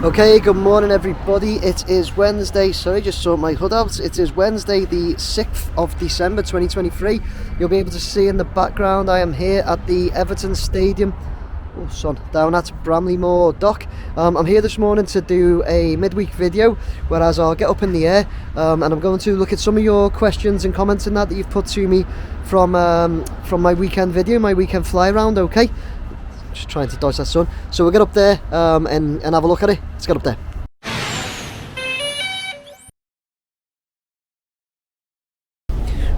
Okay, good morning everybody. It is Wednesday, sorry, just sort my hood out. It is Wednesday the 6th of December 2023. You'll be able to see in the background I am here at the Everton Stadium, down at Bramley dock. I'm here this morning to do a midweek video, whereas I'll get up in the air and I'm going to look at some of your questions and comments in that you've put to me from my weekend video, my weekend fly around, okay? Just trying to dodge that sun. So we'll get up there and have a look at it. Let's get up there.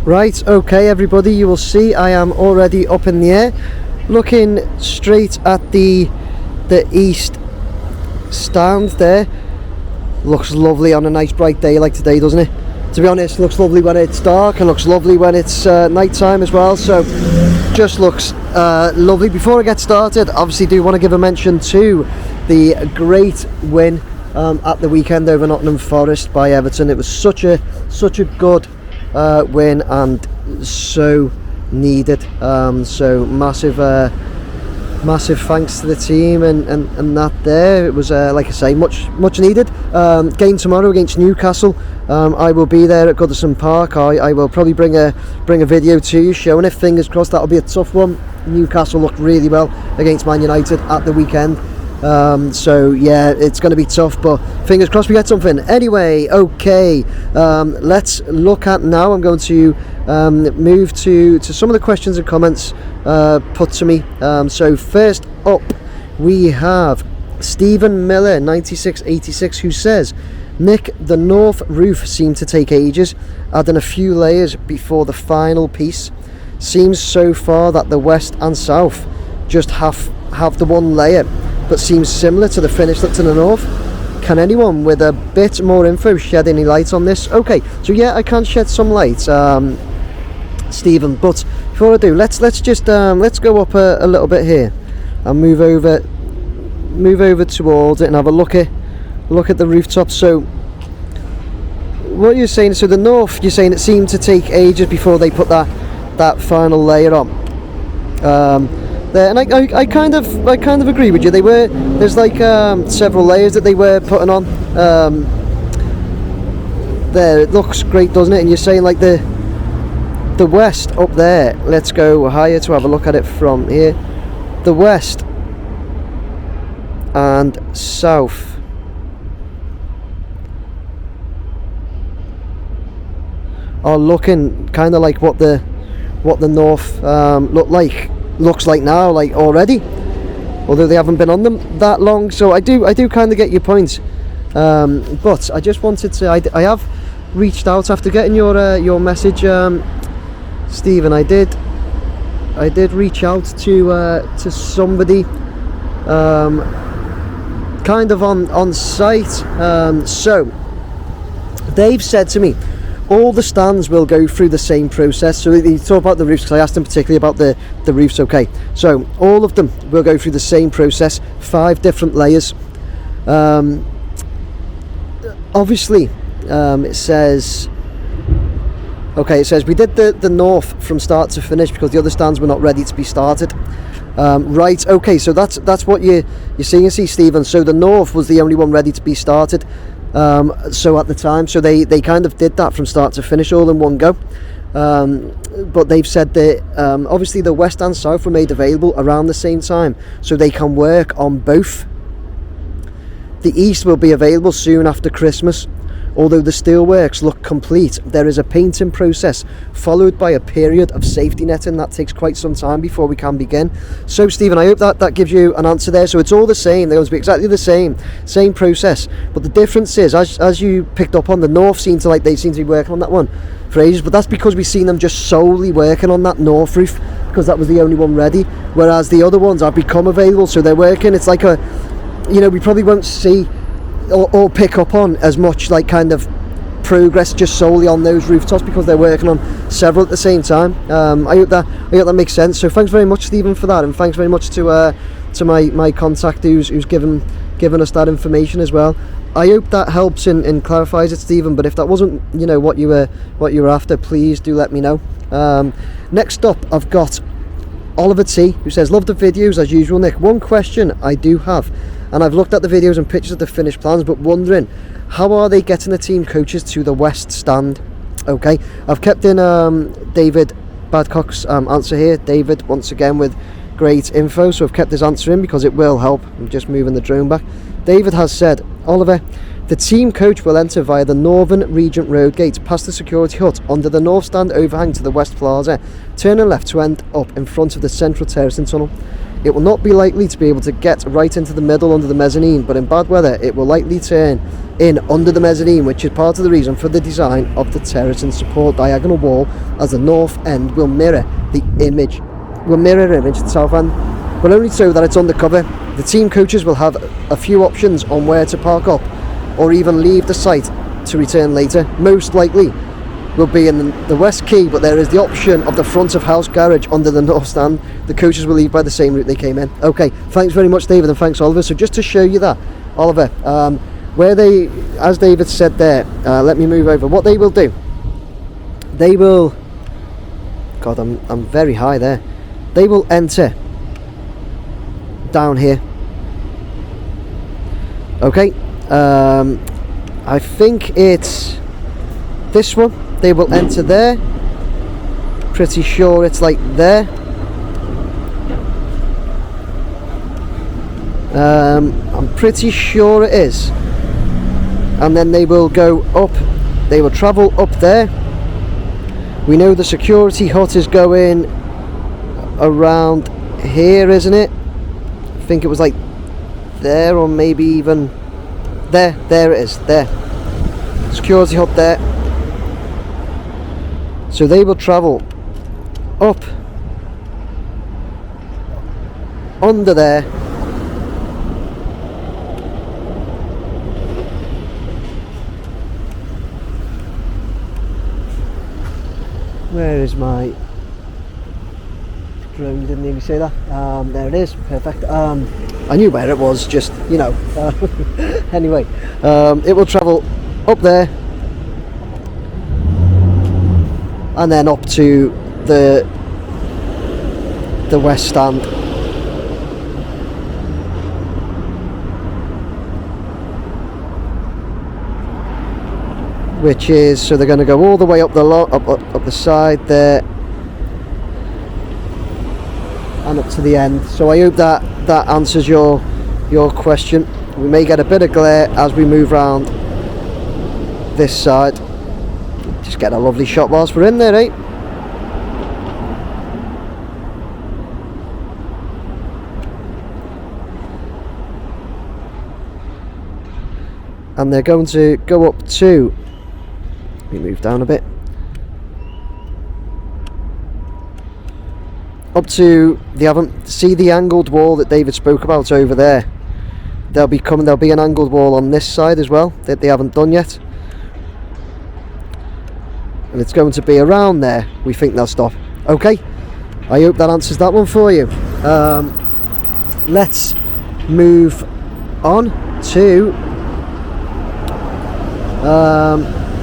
Right, okay everybody, you will see I am already up in the air, looking straight at the east stand there. Looks lovely on a nice bright day like today, doesn't it? To be honest, looks lovely when it's dark and looks lovely when it's night time as well, so just looks lovely. Before I get started, obviously do want to give a mention to the great win at the weekend over Nottingham Forest by Everton. It was such a good win and so needed, so massive thanks to the team and that there. It was like I say, much needed. Game tomorrow against Newcastle. I will be there at Goodison Park. I will probably bring a video to you showing it. Fingers crossed that'll be a tough one. Newcastle looked really well against Man United at the weekend. So yeah, it's going to be tough, but fingers crossed we get something. Anyway, okay, let's look at now. I'm going to move to some of the questions and comments put to me. So first up we have Stephen Miller 9686, who says, Nick, the north roof seemed to take ages, adding a few layers before the final piece. Seems so far that the west and south just have the one layer, but seems similar to the finish look to the north. Can anyone with a bit more info shed any light on this? Okay, so yeah, I can shed some light, Stephen, but before I do, let's go up a little bit here and move over towards it and have a look at the rooftop. So what you're saying, so the north, you're saying it seemed to take ages before they put that final layer on there, and I kind of agree with you. There's like several layers that they were putting on there. It looks great, doesn't it? And you're saying like the west up there, let's go higher to have a look at it from here. The west and south are looking kind of like what the north looks like now, like already, although they haven't been on them that long. So I do kind of get your point, but I just wanted to, I have reached out after getting your message, Stephen. I did reach out to somebody kind of on site, so they've said to me all the stands will go through the same process. So you talk about the roofs, because I asked them particularly about the roofs. Okay, so all of them will go through the same process, 5 different layers. Obviously, it says we did the north from start to finish because the other stands were not ready to be started. Right, okay, so that's what you're seeing, Stephen. So the north was the only one ready to be started. So at the time, so they kind of did that from start to finish all in one go, but they've said that obviously the west and south were made available around the same time, so they can work on both. The east will be available soon after Christmas. Although the steelworks look complete, there is a painting process followed by a period of safety netting that takes quite some time before we can begin. So Stephen, I hope that gives you an answer there. So it's all the same, they're going to be exactly the same process, but the difference is, as you picked up on, the north seem to be working on that one for ages, but that's because we've seen them just solely working on that north roof because that was the only one ready, whereas the other ones have become available, so they're working. It's like we probably won't see or pick up on as much like kind of progress just solely on those rooftops because they're working on several at the same time. I hope that makes sense. So thanks very much, Stephen, for that, and thanks very much to my contact who's given us that information as well. I hope that helps and clarifies it, Stephen, but if that wasn't what you were after, please do let me know. Next up I've got Oliver T, who says, love the videos as usual, Nick. One question I do have, and I've looked at the videos and pictures of the finished plans, but wondering how are they getting the team coaches to the West Stand. Okay, I've kept in David Badcock's answer here. David, once again, with great info, so I've kept his answer in because it will help. I'm just moving the drone back. David has said, Oliver, the team coach will enter via the Northern Regent Road gate, past the security hut, under the North Stand overhang to the West Plaza, turning left to end up in front of the Central Terracing Tunnel. It will not be likely to be able to get right into the middle under the mezzanine, but in bad weather it will likely turn in under the mezzanine, which is part of the reason for the design of the terracing support diagonal wall, as the north end will mirror image the south end, but only so that it's undercover. The team coaches will have a few options on where to park up or even leave the site to return later. Most likely will be in the West Quay, but there is the option of the front of house garage under the North Stand. The coaches will leave by the same route they came in. Okay, thanks very much, David, and thanks, Oliver. So just to show you that, Oliver, where they, as David said there, let me move over. What they will do, they will, God, I'm very high there. They will enter down here. Okay, I think it's this one. They will enter there. Pretty sure it's like there. I'm pretty sure it is. And then they will go up. They will travel up there. We know the security hut is going around here, isn't it? I think it was like there, or maybe even there. There it is. There. Security hut there. So they will travel up under there, where is my drone? Didn't even say that. There it is. Perfect. I knew where it was, just, you know. Anyway, it will travel up there and then up to the West Stand. Which is, so they're going to go all the way up the up the side there and up to the end. So I hope that answers your question. We may get a bit of glare as we move round this side. Just get a lovely shot whilst we're in there, eh? And they're going to go up to, let me move down a bit, up to see the angled wall that David spoke about over there. There'll be an angled wall on this side as well that they haven't done yet. And it's going to be around there. We think they'll stop. Okay, I hope that answers that one for you. Let's move on to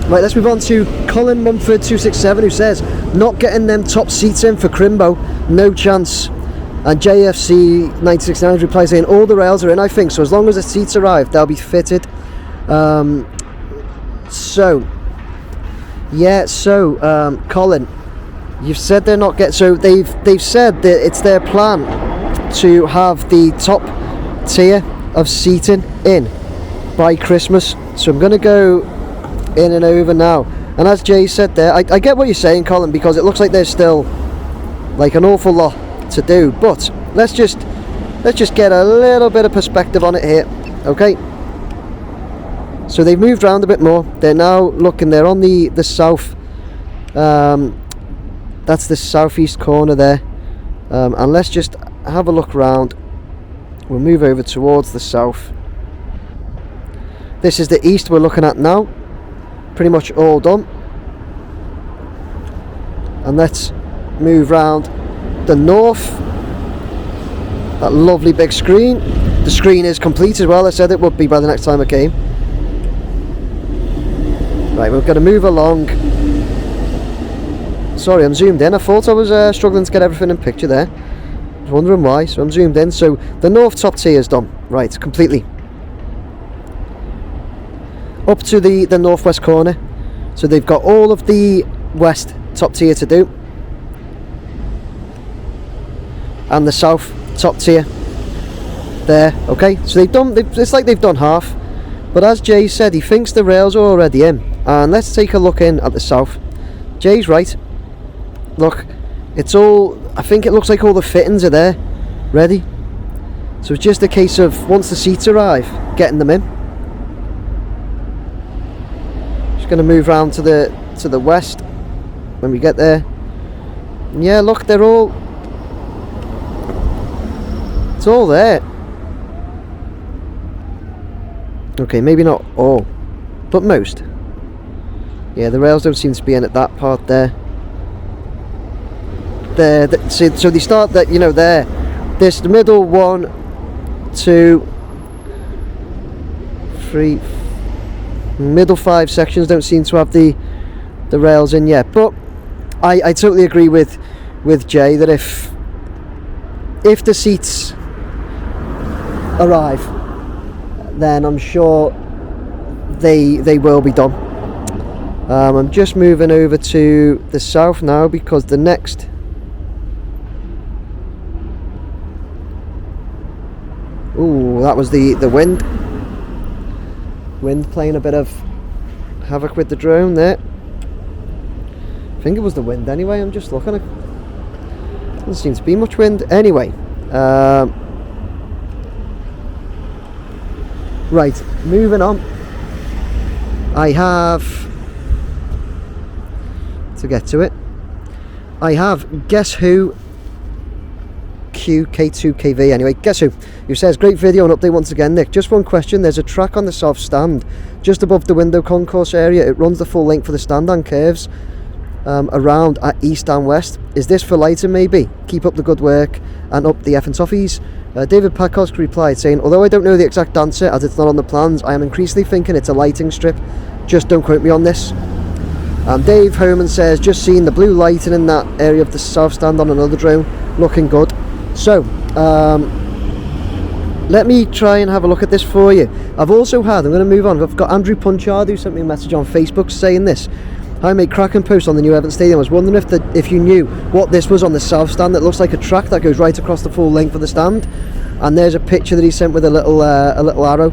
right, let's move on to Colin Mumford 267, who says, not getting them top seats in for Crimbo, no chance. And JFC 969 replies saying, all the rails are in, I think, so as long as the seats arrive they'll be fitted. Colin, you've said they're not they've said that it's their plan to have the top tier of seating in by Christmas. So I'm going to go in and over now, and as Jay said there, I get what you're saying, Colin, because it looks like there's still like an awful lot to do, but let's just get a little bit of perspective on it here. Okay, so they've moved around a bit more. They're now looking, they're on the south, that's the southeast corner there, and let's just have a look around. We'll move over towards the south. This is the east we're looking at now, pretty much all done. And let's move round the north. That lovely big screen. The screen is complete as well. I said it would be by the next time I came. Right, we're going to move along. Sorry, I'm zoomed in. I thought I was struggling to get everything in picture there. was wondering why, so I'm zoomed in. So the north top tier is done, right, completely. Up to the northwest corner. So they've got all of the west top tier to do. And the south top tier there, okay? So it's like they've done half. But as Jay said, he thinks the rails are already in. And let's take a look in at the south. Jay's right. Look, it's all, I think it looks like all the fittings are there, ready. So it's just a case of, once the seats arrive, getting them in. Just going to move round to the west when we get there. And yeah, look, they're all, it's all there. Okay, maybe not all, but most. Yeah, the rails don't seem to be in at that part there. There, so they start that, you know, there. This, the middle 1, 2, 3, middle 5 sections don't seem to have the rails in yet. But I totally agree with Jay that if the seats arrive, then I'm sure they will be done. I'm just moving over to the south now because the next ooh, that was the wind playing a bit of havoc with the drone there. I think it was the wind anyway. I'm just looking at, doesn't seem to be much wind anyway. Right, moving on. I have to get to it. I have Guess Who QK2KV. Anyway, Guess Who says, great video and update once again, Nick. Just one question. There's a track on the south stand just above the window concourse area. It runs the full length for the stand and curves around at east and west. Is this for lighting maybe? Keep up the good work and up the effing toffees. David Pakosk replied saying, although I don't know the exact answer as it's not on the plans, I am increasingly thinking it's a lighting strip. Just don't quote me on this. And Dave Homan says, just seen the blue lighting in that area of the south stand on another drone, looking good. So let me try and have a look at this for you. I've also had, I'm going to move on, I've got Andrew Punchard who sent me a message on Facebook saying this. I made cracking post on the new Everton Stadium. I was wondering if you knew what this was on the south stand. That looks like a track that goes right across the full length of the stand. And there's a picture that he sent with a little arrow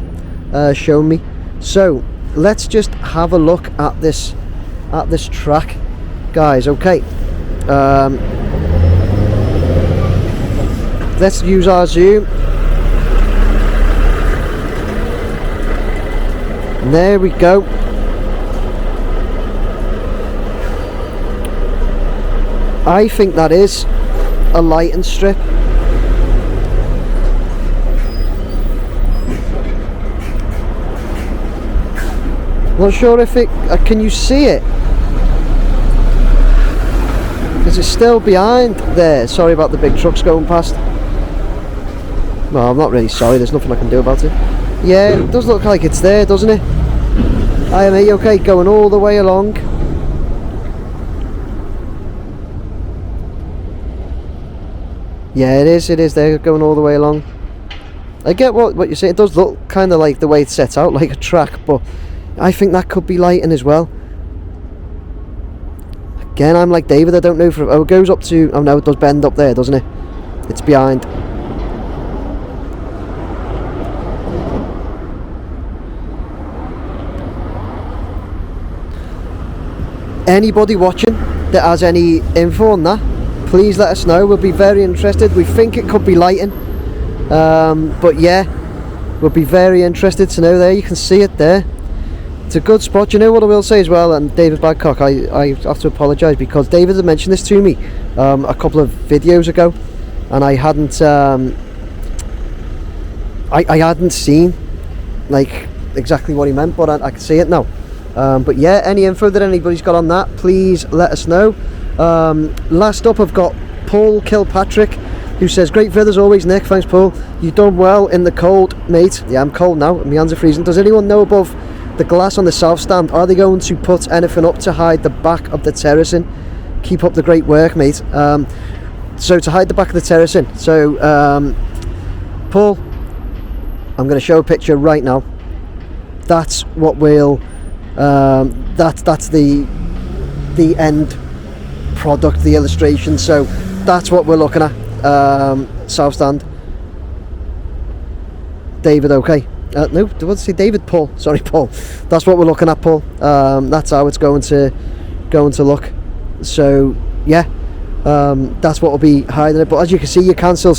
showing me. So let's just have a look at this track, guys. Okay. Let's use our zoom. And there we go. I think that is a lighting strip. Not sure if it, can you see it? Is it still behind there? Sorry about the big trucks going past. No, I'm not really sorry, there's nothing I can do about it. Yeah, it does look like it's there, doesn't it? IME, okay, going all the way along. Yeah, it is there, going all the way along. I get what you're saying. It does look kind of like the way it's set out, like a track, but I think that could be lighting as well. Again, I'm like David, I don't know if it goes up to, oh no, it does bend up there, doesn't it? It's behind. Anybody watching that has any info on that, please let us know. We'll be very interested. We think it could be lighting, but yeah, we'll be very interested to know. There, you can see it there. It's a good spot. You know what I will say as well, and David Badcock, I have to apologise because David had mentioned this to me a couple of videos ago, and I hadn't I hadn't seen like exactly what he meant, but I can see it now. But yeah, any info that anybody's got on that, please let us know. Last up, I've got Paul Kilpatrick, who says, great vid as always, Nick. Thanks, Paul. You've done well in the cold, mate. Yeah, I'm cold now, my hands are freezing. Does anyone know above the glass on the south stand, are they going to put anything up to hide the back of the terracing? Keep up the great work, mate. So to hide the back of the terrace in, so Paul, I'm going to show a picture right now. That's what we'll that's the end product, the illustration. So that's what we're looking at. South stand. David, okay. No, I want to say David. Paul, sorry, Paul. That's what we're looking at, Paul. That's how it's going to look. So yeah, that's what will be hiding it. But as you can see, you can still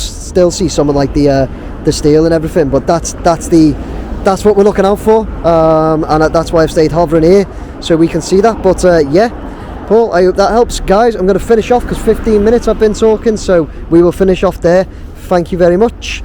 see some of like the steel and everything. But that's what we're looking out for, and that's why I've stayed hovering here so we can see that. But yeah, Paul, I hope that helps, guys. I'm going to finish off because 15 minutes I've been talking, so we will finish off there. Thank you very much.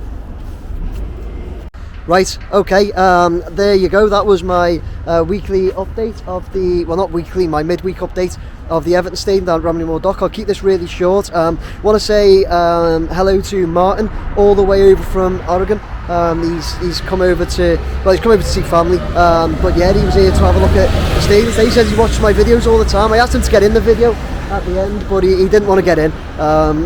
Right, okay, there you go. That was my weekly update of the, well, not weekly, my midweek update of the Everton Stadium down at Bramley Dock. I'll keep this really short. Want to say hello to Martin, all the way over from Oregon. He's come over to, well, he's come over to see family, but yeah, he was here to have a look at the stadium. He says he watches my videos all the time. I asked him to get in the video at the end, but he didn't want to get in,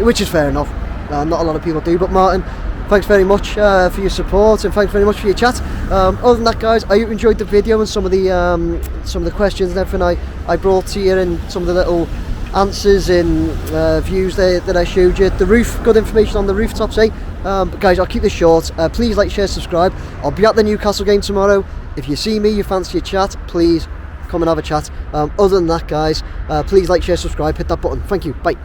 which is fair enough. Not a lot of people do. But Martin, thanks very much for your support, and thanks very much for your chat. Other than that, guys, I hope you enjoyed the video and some of the questions and everything I brought to you, and some of the little answers and views there that I showed you. The roof, good information on the rooftops, eh? But guys, I'll keep this short. Please like, share, subscribe. I'll be at the Newcastle game tomorrow. If you see me, you fancy a chat, please come and have a chat. Other than that, guys, please like, share, subscribe, hit that button. Thank you. Bye.